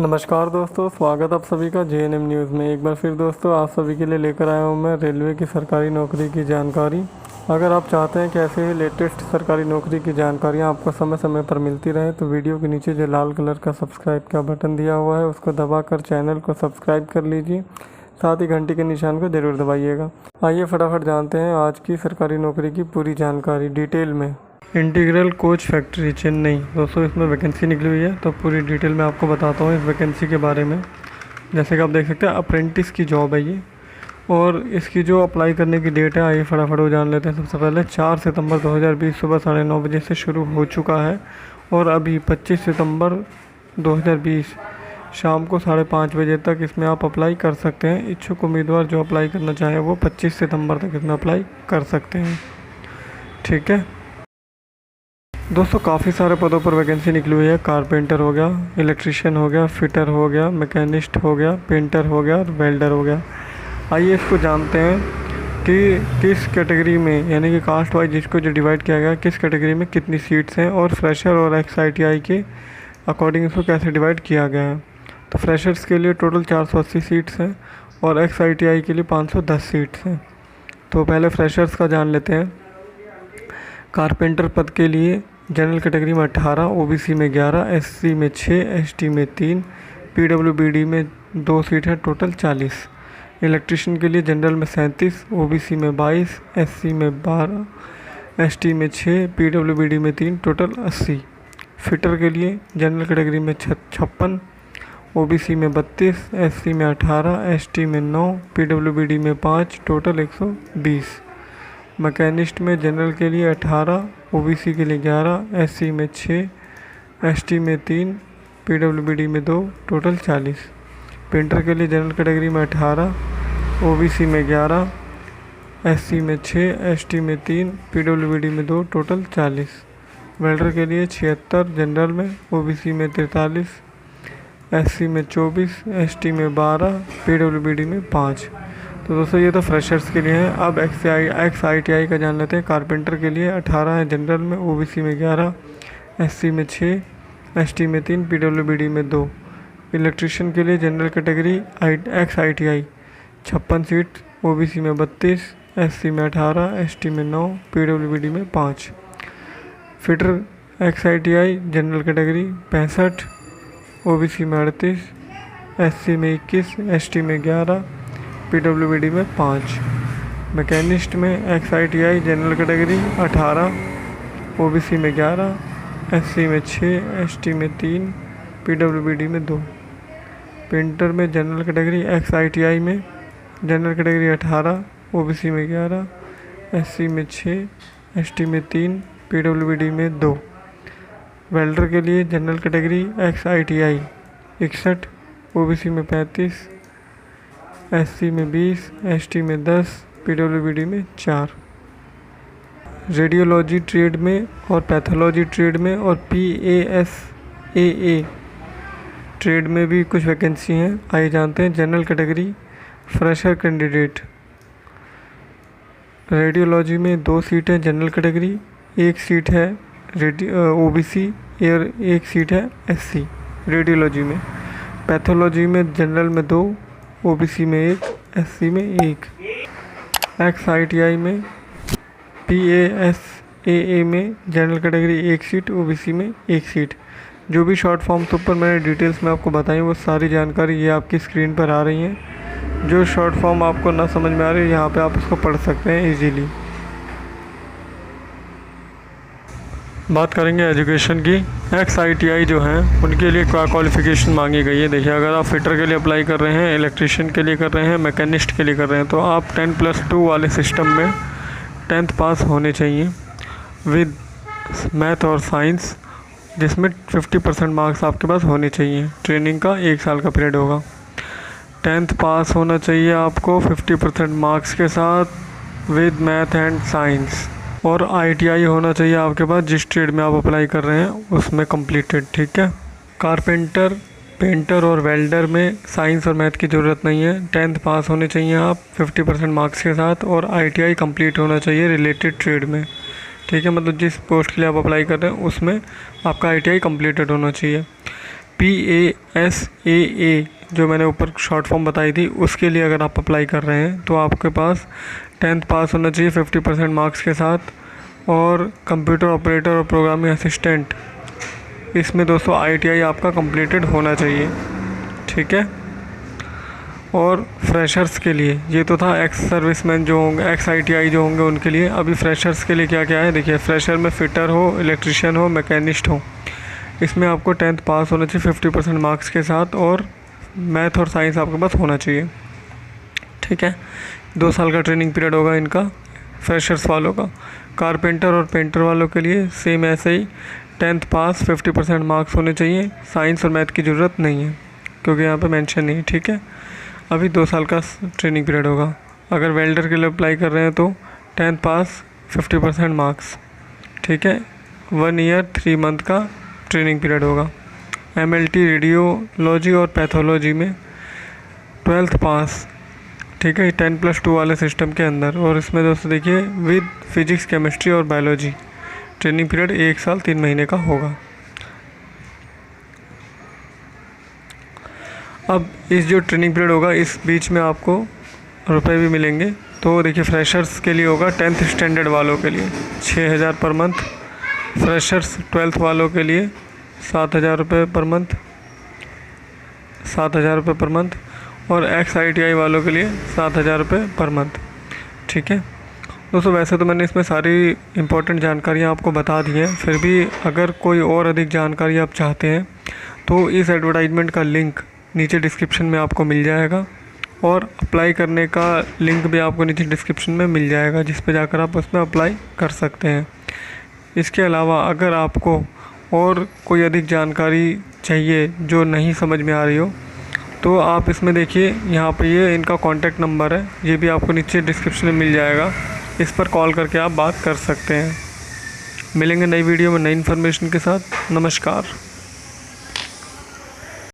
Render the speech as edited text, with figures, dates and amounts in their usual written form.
नमस्कार दोस्तों, स्वागत आप सभी का जेएनएम न्यूज़ में। एक बार फिर दोस्तों आप सभी के लिए लेकर आया हूँ मैं रेलवे की सरकारी नौकरी की जानकारी। अगर आप चाहते हैं कि ऐसे ही लेटेस्ट सरकारी नौकरी की जानकारियाँ आपको समय समय पर मिलती रहे तो वीडियो के नीचे जो लाल कलर का सब्सक्राइब का बटन दिया हुआ है उसको दबाकर चैनल को सब्सक्राइब कर लीजिए। साथ ही घंटी के निशान को ज़रूर दबाइएगा। आइए फटाफट जानते हैं आज की सरकारी नौकरी की पूरी जानकारी डिटेल में। इंटीग्रल कोच फैक्ट्री चेन्नई दोस्तों, इसमें वैकेंसी निकली हुई है तो पूरी डिटेल में आपको बताता हूँ इस वैकेंसी के बारे में। जैसे कि आप देख सकते हैं अप्रेंटिस की जॉब है ये, और इसकी जो अप्लाई करने की डेट है आइए फटाफट वो जान लेते हैं। सबसे पहले 4 सितंबर 2020 सुबह 9:30 बजे से शुरू हो चुका है और अभी 25 सितंबर 2020 शाम को 5:30 बजे तक इसमें आप अप्लाई कर सकते हैं। इच्छुक उम्मीदवार जो अप्लाई करना चाहें वो 25 सितंबर तक इसमें अप्लाई कर सकते हैं। ठीक है दोस्तों, काफ़ी सारे पदों पर वैकेंसी निकली हुई है। कारपेंटर हो गया, इलेक्ट्रिशियन हो गया, फिटर हो गया, मैकेनिस्ट हो गया, पेंटर हो गया और वेल्डर हो गया। आइए इसको जानते हैं कि किस कैटेगरी में, यानी कि कास्ट वाइज जिसको जो डिवाइड किया गया किस कैटेगरी में कितनी सीट्स हैं और फ्रेशर और एक्स-ITI के अकॉर्डिंग इसको कैसे डिवाइड किया गया है। तो फ्रेशर्स के लिए टोटल 480 सीट्स हैं और एक्स-ITI के लिए 510 सीट्स हैं। तो पहले फ्रेशर्स का जान लेते हैं। कारपेंटर पद के लिए जनरल कैटेगरी में 18, OBC में 11, SC में 6, ST में 3, PWBD में 2 सीट है, टोटल 40। इलेक्ट्रिशियन के लिए जनरल में 37, OBC में 22, SC में 12, ST में 6, PWBD में 3, टोटल 80। फिटर के लिए जनरल कैटेगरी में 56, OBC में 32, SC में 18, ST में 9, PWBD में 5, टोटल 120। मैकेनिस्ट में जनरल के लिए 18, OBC के लिए 11, SC में 6, ST में 3, PWBD में 2, टोटल 40। पेंटर के लिए जनरल कैटेगरी में 18, OBC में 11, SC में 6, ST में 3, PWBD में 2, टोटल 40। वेल्डर के लिए 76, जनरल में, OBC में 43, SC में 24, ST में 12, PWBD में 5। तो दोस्तों ये तो फ्रेशर्स के लिए है। अब एक्स-ITI का जान लेते हैं। कारपेंटर के लिए 18 है जनरल में, OBC में 11, SC में 6, ST में 3, PWBD में 2। इलेक्ट्रिशियन के लिए जनरल कैटेगरी एक्स-ITI 56 सीट, OBC में 32, SC में 18, ST में 9, PWBD में 5। फिटर एक्स-ITI जनरल कैटेगरी 65, OBC में 38, SC में 21, ST में 11, PWBD में 5। मैकेनिस्ट में एक्स-ITI जनरल कैटेगरी 18, OBC में 11, SC में 6, ST में 3, PWBD में 2। पेंटर में जनरल कैटेगरी एक्स-ITI में जनरल कैटेगरी 18, OBC में 11, SC में 6, ST में 3, PWBD में 2। वेल्डर के लिए जनरल कैटेगरी एक्स-ITI 61, OBC में 35, SC में 20, ST में 10, PWBD में 4। रेडियोलॉजी ट्रेड में और पैथोलॉजी ट्रेड में और PASAA ट्रेड में भी कुछ वैकेंसी हैं। आइए जानते हैं। General category fresher candidate, radiology में 2 सीट है जनरल कैटेगरी, 1 सीट है OBC और 1 सीट है SC रेडियोलॉजी में। पैथोलॉजी में जनरल में 2, OBC में 1, SC में 1। एक्स-ITI में PASAA में जनरल कैटेगरी 1 सीट, OBC में 1 सीट। जो भी शॉर्ट फॉर्म्स ऊपर मैंने डिटेल्स में आपको बताई वो सारी जानकारी ये आपकी स्क्रीन पर आ रही हैं। जो शॉर्ट फॉर्म आपको ना समझ में आ रही है यहाँ पे आप उसको पढ़ सकते हैं इजीली। बात करेंगे एजुकेशन की। एक्स-ITI जो हैं उनके लिए क्या क्वालिफ़िकेशन मांगी गई है। देखिए, अगर आप फिटर के लिए अप्लाई कर रहे हैं, इलेक्ट्रिशियन के लिए कर रहे हैं, मैकेनिस्ट के लिए कर रहे हैं तो आप 10+2 वाले सिस्टम में 10th पास होने चाहिए विद मैथ और साइंस, जिसमें 50% मार्क्स आपके पास होने चाहिए। ट्रेनिंग का 1 साल का पीरियड होगा। 10th पास होना चाहिए आपको 50% मार्क्स के साथ विद मैथ एंड साइंस, और ITI होना चाहिए आपके पास जिस ट्रेड में आप अप्लाई कर रहे हैं उसमें कंप्लीटेड। ठीक है। कारपेंटर, पेंटर और वेल्डर में साइंस और मैथ की ज़रूरत नहीं है। 10th पास होने चाहिए आप 50% मार्क्स के साथ, और ITI कंप्लीट होना चाहिए रिलेटेड ट्रेड में। ठीक है, मतलब जिस पोस्ट के लिए आप अप्लाई कर रहे हैं उसमें आपका ITI कंप्लीटेड होना चाहिए। PASAA जो मैंने ऊपर शॉर्ट फॉर्म बताई थी, उसके लिए अगर आप अप्लाई कर रहे हैं तो आपके पास 10th पास होना चाहिए 50% मार्क्स के साथ, और कंप्यूटर ऑपरेटर और प्रोग्रामिंग असिस्टेंट इसमें दोस्तों ITI आपका कंप्लीटेड होना चाहिए, ठीक है। और फ्रेशर्स के लिए, ये तो था एक्स सर्विसमैन जो होंगे, एक्स ITI जो होंगे उनके लिए। अभी फ्रेशर्स के लिए क्या क्या है देखिए, फ्रेशर में फिटर हो, इलेक्ट्रिशियन हो, मैकेनिस्ट हो, इसमें आपको 10th पास होना चाहिए 50% मार्क्स के साथ, और मैथ और साइंस आपके पास होना चाहिए, ठीक है। 2 साल का ट्रेनिंग पीरियड होगा इनका फ्रेशर्स वालों का। कारपेंटर और पेंटर वालों के लिए सेम ऐसे ही 10th पास 50% मार्क्स होने चाहिए, साइंस और मैथ की ज़रूरत नहीं है क्योंकि यहाँ पे मेंशन नहीं है, ठीक है। अभी 2 साल का ट्रेनिंग पीरियड होगा। अगर वेल्डर के लिए अप्लाई कर रहे हैं तो 10th पास 50% मार्क्स, ठीक है। 1 ईयर 3 मंथ का ट्रेनिंग पीरियड होगा। MLT रेडियोलॉजी और पैथोलॉजी में 12th पास, ठीक है, 10+2 वाले सिस्टम के अंदर। और इसमें दोस्तों देखिए विद फिजिक्स, केमिस्ट्री और बायोलॉजी ट्रेनिंग पीरियड 1 साल 3 महीने का होगा। अब इस जो ट्रेनिंग पीरियड होगा इस बीच में आपको रुपए भी मिलेंगे। तो देखिए फ्रेशर्स के लिए होगा 10th स्टैंडर्ड वालों के लिए 6,000 पर मंथ, फ्रेशर्स 12th वालों के लिए 7,000 रुपये पर मंथ, 7,000 रुपये पर मंथ, और एक्स ITI वालों के लिए 7,000 रुपये पर मंथ, ठीक है। दोस्तों वैसे तो मैंने इसमें सारी इम्पोर्टेंट जानकारियाँ आपको बता दी हैं, फिर भी अगर कोई और अधिक जानकारी आप चाहते हैं तो इस एडवर्टाइजमेंट का लिंक नीचे डिस्क्रिप्शन में आपको मिल जाएगा, और अप्लाई करने का लिंक भी आपको नीचे डिस्क्रिप्शन में मिल जाएगा, जिस पे जाकर आप उसमें अप्लाई कर सकते हैं। इसके अलावा अगर आपको और कोई अधिक जानकारी चाहिए जो नहीं समझ में आ रही हो तो आप इसमें देखिए यहाँ पे ये इनका कॉन्टैक्ट नंबर है, ये भी आपको नीचे डिस्क्रिप्शन में मिल जाएगा, इस पर कॉल करके आप बात कर सकते हैं। मिलेंगे नई वीडियो में नई इन्फॉर्मेशन के साथ। नमस्कार।